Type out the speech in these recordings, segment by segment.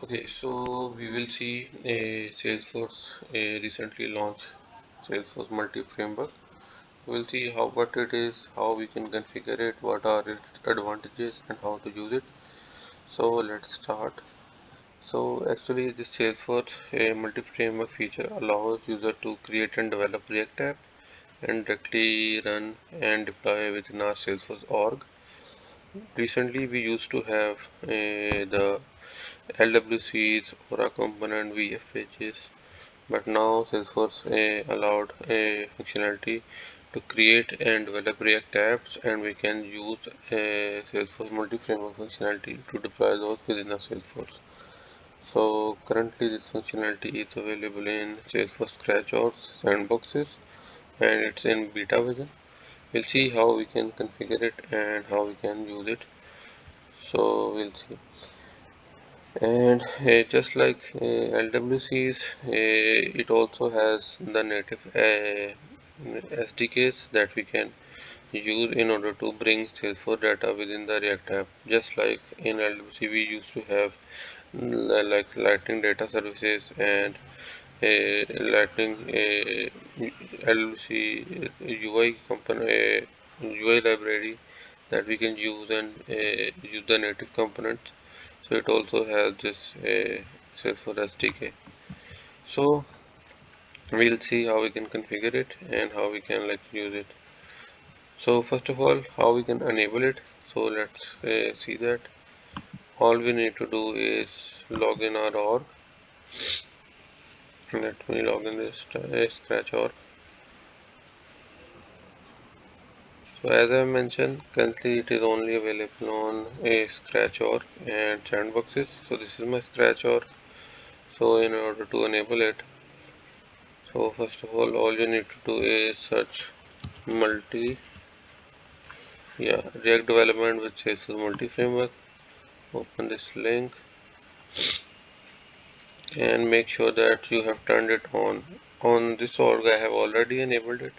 Okay, so we will see a Salesforce recently launched Salesforce Multi-Framework. We'll see what it is, how we can configure it, what are its advantages, and how to use it. So let's start. So actually, this Salesforce Multi-Framework feature allows user to create and develop React app and directly run and deploy within our Salesforce org. Recently, we used to have the LWCs, Aura component, VF pages, but now Salesforce allowed a functionality to create and develop React apps, and we can use Salesforce multi-framework functionality to deploy those within the Salesforce. So currently this functionality is available in Salesforce Scratch or sandboxes, and it's in beta version. We'll see how we can configure it and how we can use it. So we'll see. And just like LWCs, it also has the native SDKs that we can use in order to bring Salesforce data within the React app. Just like in LWC, we used to have like Lightning data services and Lightning LWC UI component, UI library that we can use and use the native components. So it also has this Salesforce SDK. So we'll see how we can configure it and how we can like use it. So first of all, how we can enable it. So let's see that. All we need to do is log in our org. Let me log in this Scratch org. So as I mentioned, currently it is only available on a Scratch org and sandboxes. So this is my Scratch org. So in order to enable it, so first of all you need to do is search multi React development with Salesforce multi-framework. Open this link and make sure that you have turned it on this org. I have already enabled it,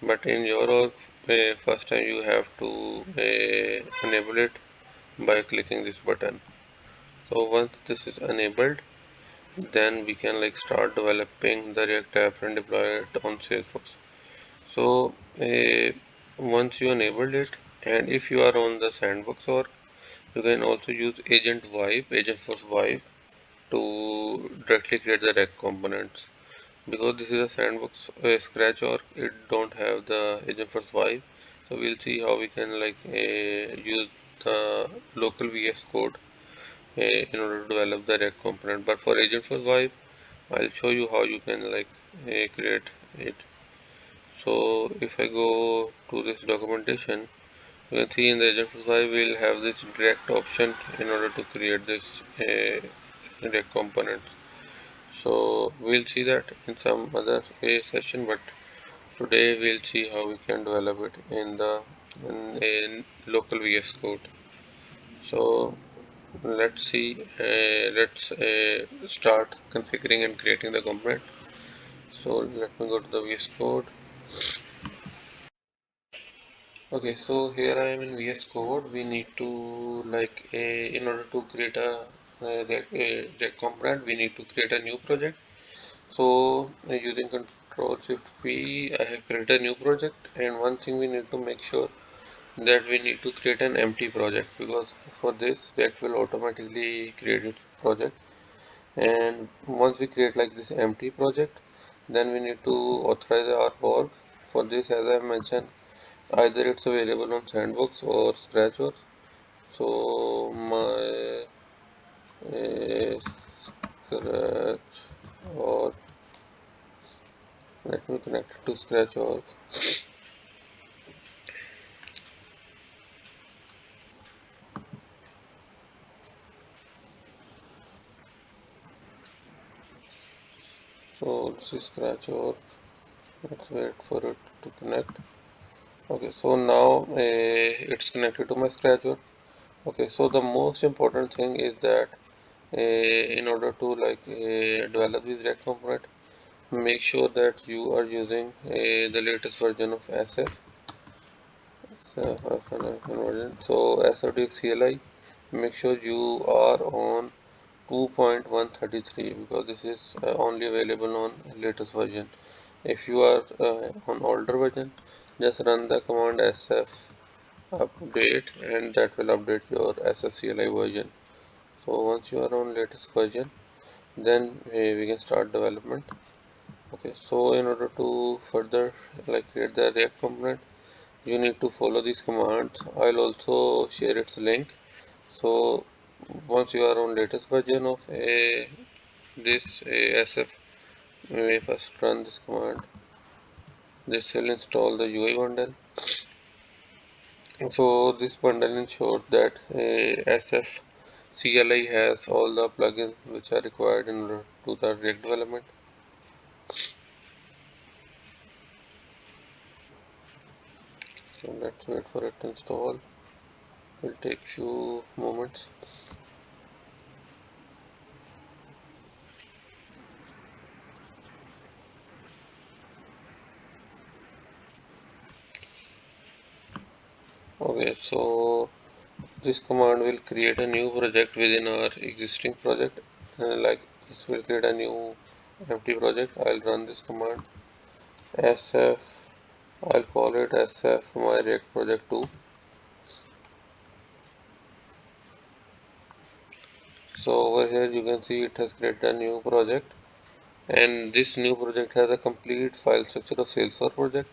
but in your org first time you have to enable it by clicking this button. So once this is enabled, then we can like start developing the React app and deploy it on Salesforce. So once you enabled it, and if you are on the sandbox org, you can also use Agentforce Vibe to directly create the React components. Because this is a sandbox Scratch org, it don't have the Agentforce Vibe. So we'll see how we can like use the local VS code in order to develop the React component. But for Agentforce Vibe, I'll show you how you can like create it. So if I go to this documentation, you can see in the Agentforce Vibe we'll have this direct option in order to create this direct component. So we'll see that in some other session, but today we'll see how we can develop it in the in local VS code. So let's see, let's start configuring and creating the component. So let me go to the VS code. Okay, so here I am in VS Code. We need to like in order to create that component, we need to create a new project. So using Control Shift P, I have created a new project, and one thing we need to make sure that we need to create an empty project, because for this React will automatically create its project. And once we create like this empty project, then we need to authorize our org. For this, as I mentioned, either it's available on Sandbox or Scratch. So my Scratch, or let me connect it to Scratch. So this is Scratch. Let's wait for it to connect. Okay, so now it's connected to my Scratch. Okay, so the most important thing is that in order to like develop this React component, make sure that you are using the latest version of SF. So SFDX CLI, make sure you are on 2.133 because this is only available on latest version. If you are on older version, just run the command sf update and that will update your SSCLI version. So once you are on latest version, then we can start development. Okay, so in order to further create the React component, you need to follow these commands. I'll also share its link. So once you are on latest version of this SF, we first run this command. This will install the UI bundle. So this bundle ensures that SF CLI has all the plugins which are required in order to the React development. So let's wait for it to install. It will take few moments. Okay, so this command will create a new project within our existing project. Like this will create a new empty project. I'll run this command sf. I'll call it sf my React project 2. So over here you can see it has created a new project, and this new project has a complete file structure of Salesforce project.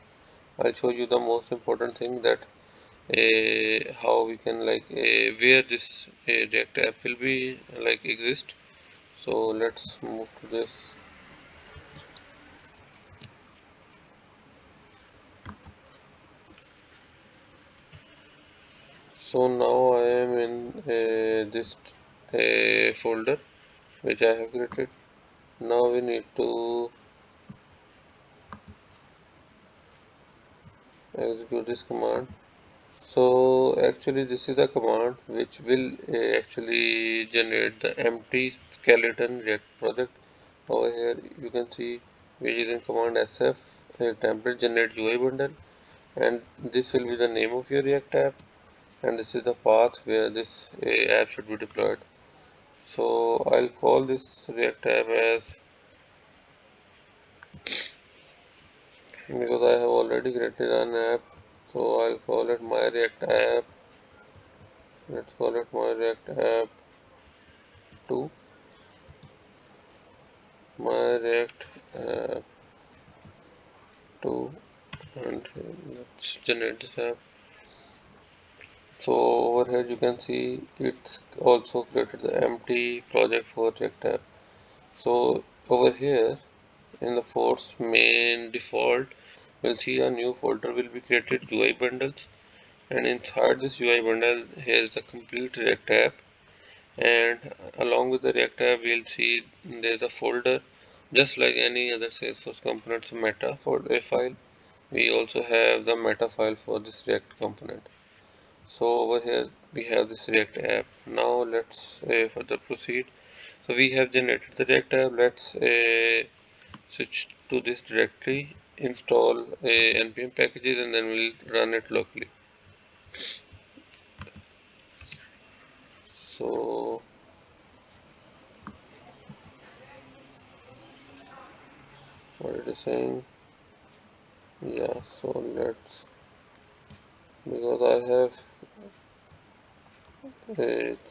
I'll show you the most important thing, that how we can where this React app will be exist. So let's move to this. So now I am in this folder which I have created. Now we need to execute this command. So actually this is the command which will actually generate the empty skeleton React project. Over here you can see we are using command sf template generate UI bundle, and this will be the name of your React app, and this is the path where this app should be deployed. So I'll call this React app as, because I have already created an app, so I'll call it my React app. Let's call it my React app 2. My React app 2, and let's generate this app. So over here you can see it's also created the empty project for React app. So over here in the force main default, we'll see a new folder will be created, UI bundles, and inside this UI bundle here is the complete React app, and along with the React app we'll see there's a folder just like any other Salesforce components meta folder file. We also have the meta file for this React component. So over here we have this React app. Now let's further proceed. So we have generated the React app. Let's switch to this directory, install npm packages, and then we'll run it locally. So what it is saying, yeah, so let's, because I have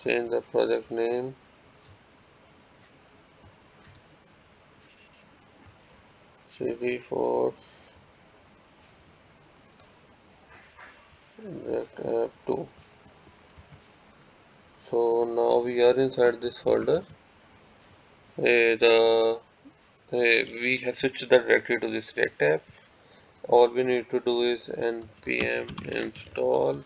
changed the project name, Salesforce React app 2. So now we are inside this folder. The we have switched the directory to this React app. All we need to do is npm install.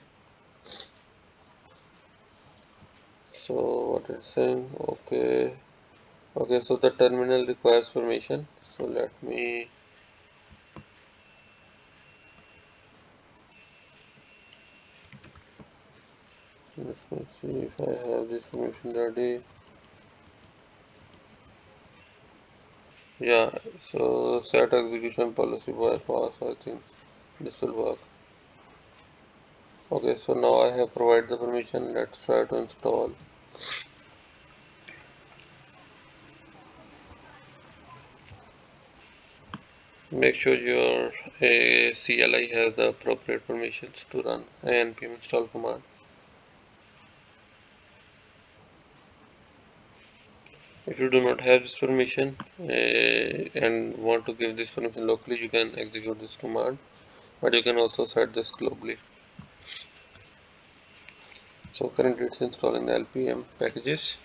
So what it's saying, okay, so the terminal requires permission. So let me see if I have this permission ready. Yeah, so set execution policy bypass, I think this will work. Okay, so now I have provided the permission. Let's try to install. Make sure your CLI has the appropriate permissions to run npm install command. If you do not have this permission and want to give this permission locally, you can execute this command, but you can also set this globally. So currently it's installing the LPM packages.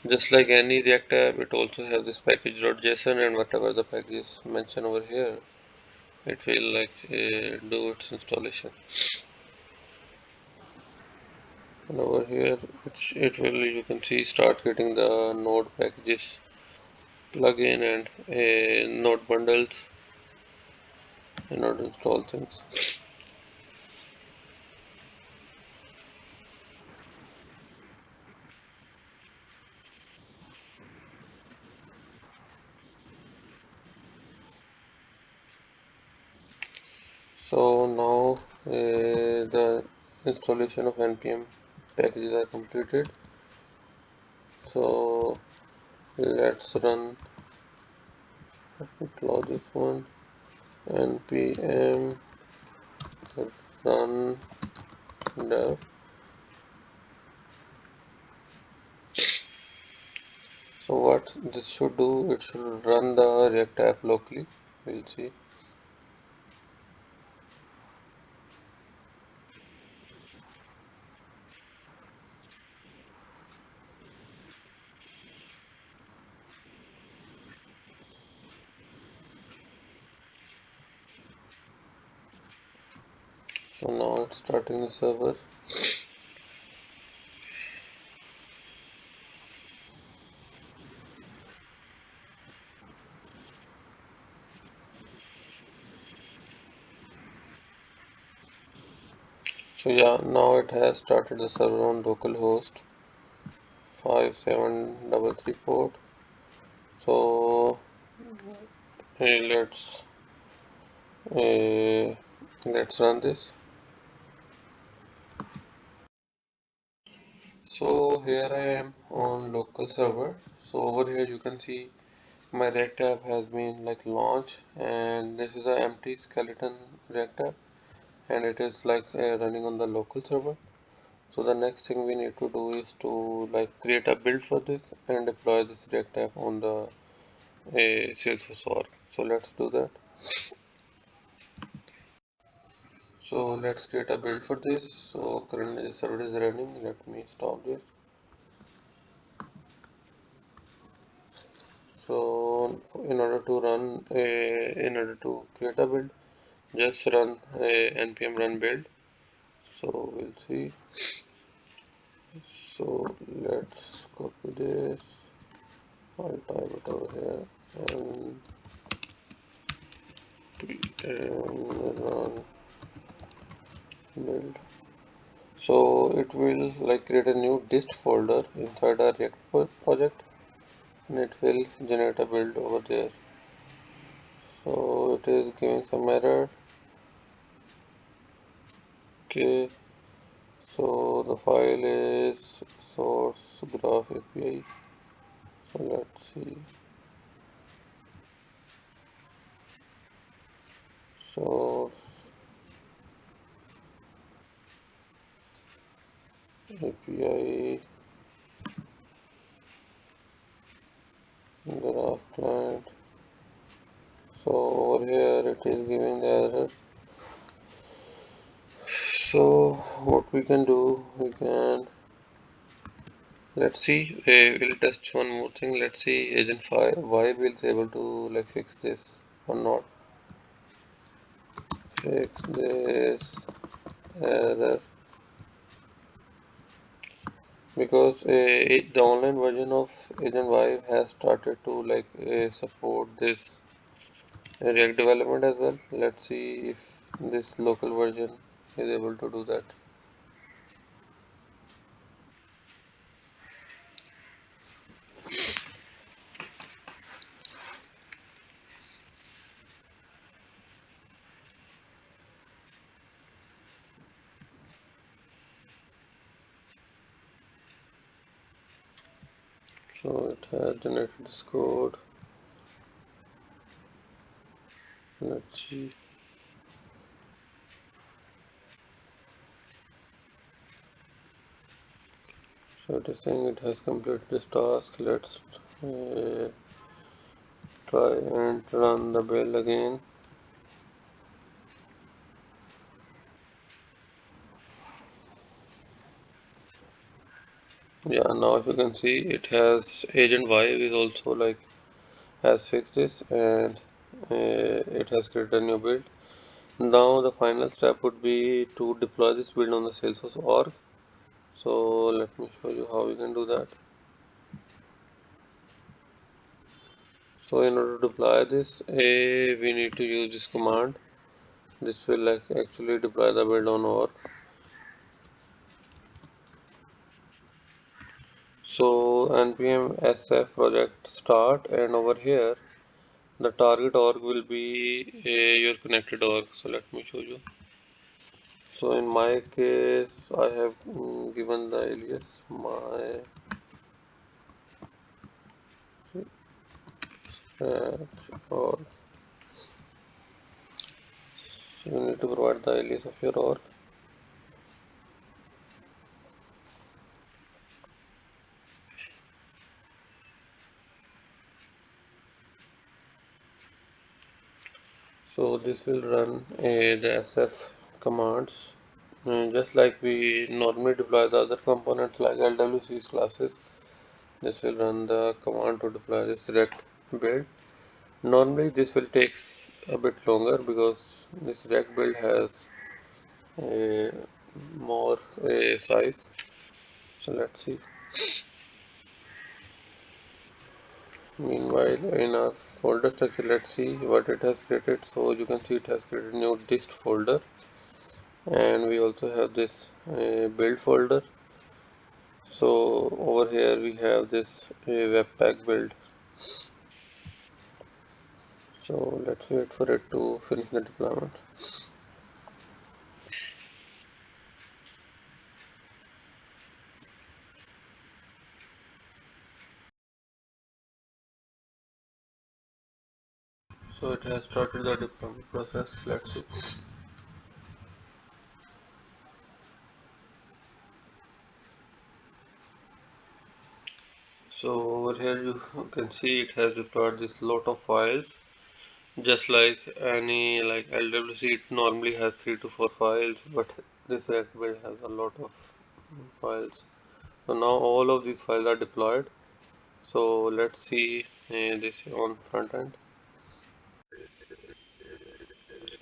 Just like any React app, it also has this package.json, and whatever the package mentioned over here, it will do its installation. And over here, it will, you can see, start getting the node packages plugin and node bundles in order to install things. So now the installation of npm packages are completed. So let's run, let me close this one, npm run dev. So what this should do, it should run the React app locally. We'll see. So now it's starting the server. So yeah, now it has started the server on localhost 5733 port. So let's uh, let's run this. So here I am on local server. So over here you can see my React app has been launched, and this is an empty skeleton React app, and it is running on the local server. So the next thing we need to do is to create a build for this and deploy this React app on the Salesforce org. So let's do that. So let's create a build for this. So currently the server is running. Let me stop this. So in order to create a build, just run npm run build. So we'll see. So let's copy this. I'll type it over here and run build. So it will create a new dist folder inside our React project, and it will generate a build over there. So it is giving some error. Okay, so the file is source graph API. So let's see. Source API graph client. So over here it is giving the error. So what we can do, we can, let's see, we'll test one more thing. Let's see agent 5 why we'll be able to fix this or not. Fix this error, because the online version of agent 5 has started to support this React development as well. Let's see if this local version is able to do that. So it has generated this code. Let's see. So it is saying it has completed this task. Let's try and run the build again. Yeah, now if you can see, it has agent Y is also like has fixed this, and it has created a new build. Now the final step would be to deploy this build on the Salesforce org. So let me show you how we can do that. So in order to deploy this, we need to use this command. This will like actually deploy the build on org. So npm sf project start, and over here the target org will be your connected org. So let me show you. So in my case, I have given the alias my org. So you need to provide the alias of your org. So this will run the sf commands, just like we normally deploy the other components like LWC's classes. This will run the command to deploy this React build. Normally this will take a bit longer because this React build has a more size. So let's see. Meanwhile, in our folder structure, let's see what it has created. So you can see it has created new dist folder, and we also have this build folder. So over here we have this webpack build. So let's wait for it to finish the deployment. So it has started the deployment process. Let's see. So over here you can see it has deployed this lot of files. Just like any like LWC, it normally has 3 to 4 files, but this React build has a lot of files. So now all of these files are deployed. So let's see this on front end.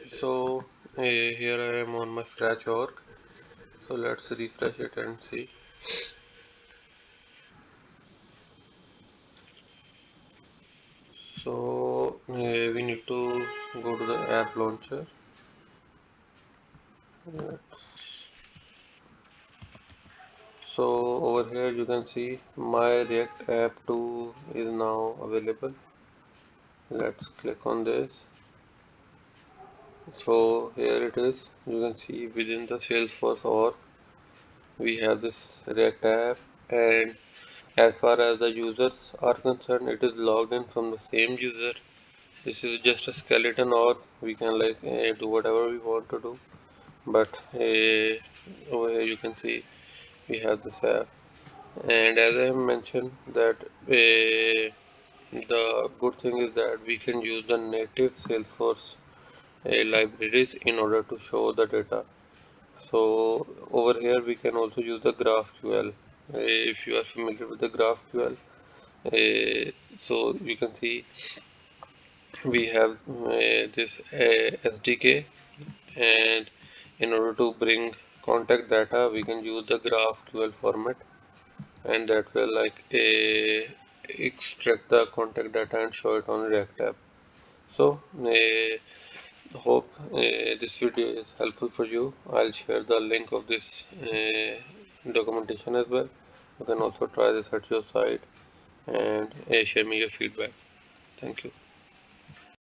So here I am on my Scratch org. So let's refresh it and see. So we need to go to the app launcher. So over here you can see my React app 2 is now available. Let's click on this. So here it is. You can see within the Salesforce org we have this React app, and as far as the users are concerned, it is logged in from the same user. This is just a skeleton org. We can like do whatever we want to do, but over here you can see we have this app, and as I have mentioned that the good thing is that we can use the native Salesforce libraries in order to show the data. So over here we can also use the GraphQL. If you are familiar with the GraphQL, so you can see we have this SDK, and in order to bring contact data we can use the GraphQL format, and that will like extract the contact data and show it on React app. So hope this video is helpful for you. I'll share the link of this documentation as well. You can also try this at your site and share me your feedback. Thank you.